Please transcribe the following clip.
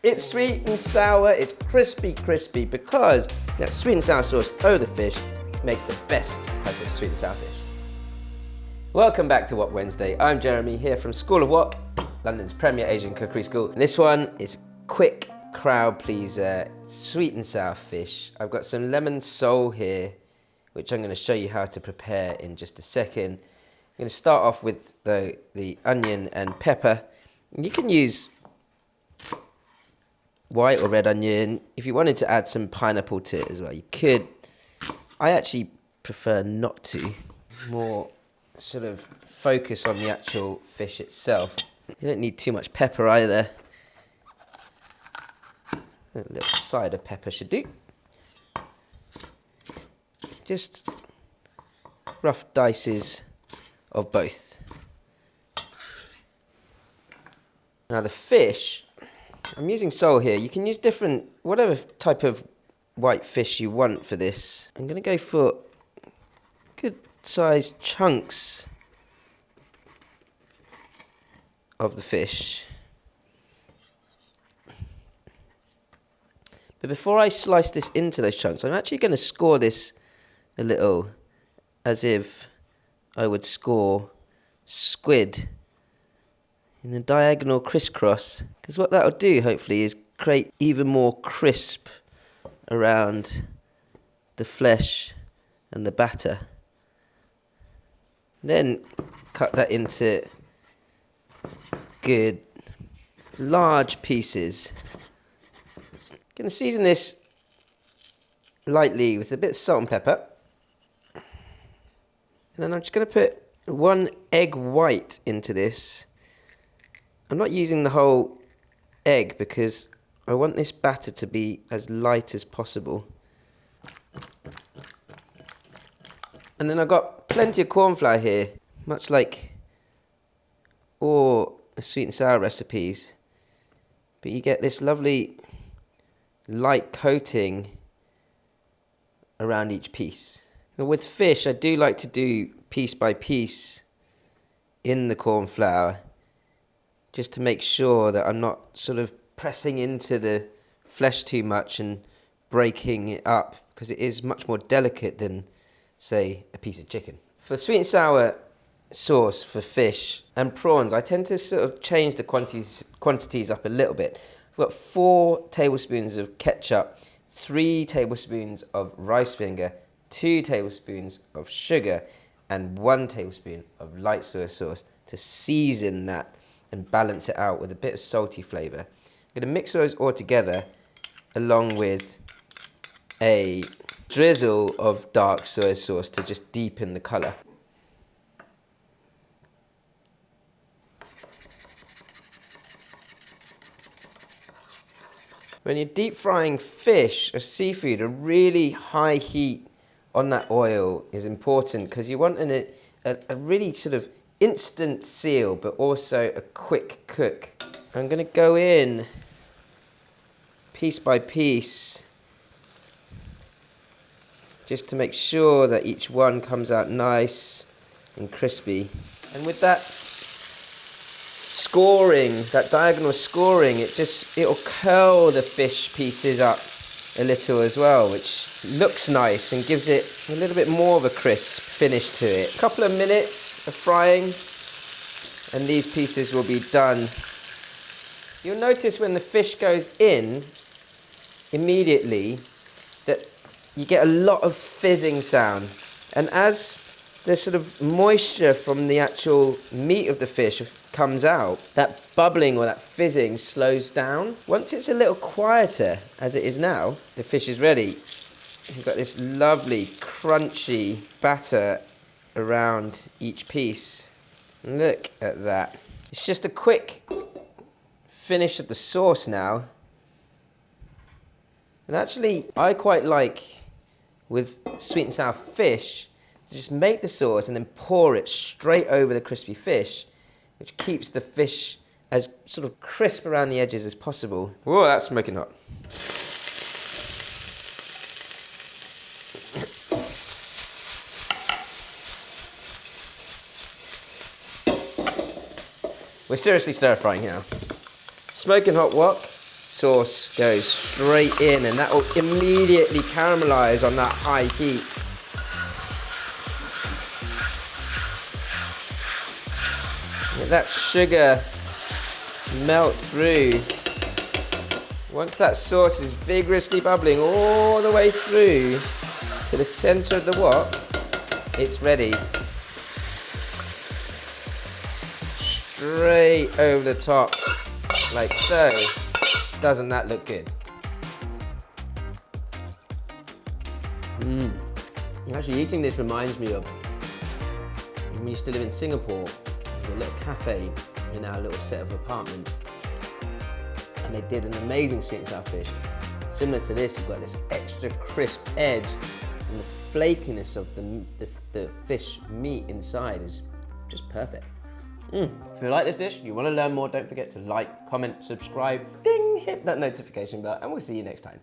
It's sweet and sour, it's crispy, because that sweet and sour sauce over the fish make the best type of sweet and sour fish. Welcome back to Wok Wednesday. I'm Jeremy, here from School of Wok, London's premier Asian cookery school. And this one is quick crowd pleaser, sweet and sour fish. I've got some lemon sole here, which I'm going to show you how to prepare in just a second. I'm going to start off with the onion and pepper. And you can use white or red onion. If you wanted to add some pineapple to it as well, you could. I actually prefer not to. More sort of focus on the actual fish itself. You don't need too much pepper either. A little side of pepper should do. Just rough dices of both. Now the fish, I'm using sole here. You can use different, whatever type of white fish you want for this. I'm going to go for good sized chunks of the fish. But before I slice this into those chunks, I'm actually going to score this a little as if I would score squid in a diagonal crisscross, because what that'll do hopefully is create even more crisp around the flesh and the batter. Then cut that into good large pieces. Going to season this lightly with a bit of salt and pepper. And then I'm just going to put 1 egg white into this. I'm not using the whole egg because I want this batter to be as light as possible. And then I've got plenty of cornflour here, much like all the sweet and sour recipes. But you get this lovely light coating around each piece. Now with fish, I do like to do piece by piece in the cornflour, just to make sure that I'm not sort of pressing into the flesh too much and breaking it up, because it is much more delicate than, say, a piece of chicken. For sweet and sour sauce for fish and prawns, I tend to sort of change the quantities up a little bit. I've got 4 tablespoons of ketchup, 3 tablespoons of rice vinegar, 2 tablespoons of sugar, and 1 tablespoon of light soy sauce to season that and balance it out with a bit of salty flavour. I'm going to mix those all together along with a drizzle of dark soy sauce to just deepen the colour. When you're deep frying fish or seafood, a really high heat on that oil is important, because you want a really sort of instant seal, but also a quick cook. I'm going to go in piece by piece, just to make sure that each one comes out nice and crispy. And with that scoring, that diagonal scoring, it'll curl the fish pieces up a little as well, which looks nice and gives it a little bit more of a crisp finish to it. A couple of minutes of frying and these pieces will be done. You'll notice when the fish goes in immediately that you get a lot of fizzing sound, and as the sort of moisture from the actual meat of the fish comes out, that bubbling or that fizzing slows down. Once it's a little quieter, as it is now, the fish is ready. You've got this lovely crunchy batter around each piece. Look at that. It's just a quick finish of the sauce now. And actually, I quite like, with sweet and sour fish, to just make the sauce and then pour it straight over the crispy fish, which keeps the fish as sort of crisp around the edges as possible. Whoa, that's smoking hot. We're seriously stir frying now. Smoking hot wok, sauce goes straight in, and that will immediately caramelize on that high heat. Let that sugar melt through. Once that sauce is vigorously bubbling all the way through to the center of the wok, it's ready. Straight over the top, like so. Doesn't that look good? Actually, eating this reminds me of when we used to live in Singapore. There was a little cafe in our little set of apartments, and they did an amazing sweet and sour fish. Similar to this, you've got this extra crisp edge, and the flakiness of the fish meat inside is just perfect. If you like this dish, you want to learn more, don't forget to like, comment, subscribe, ding, hit that notification bell, and we'll see you next time.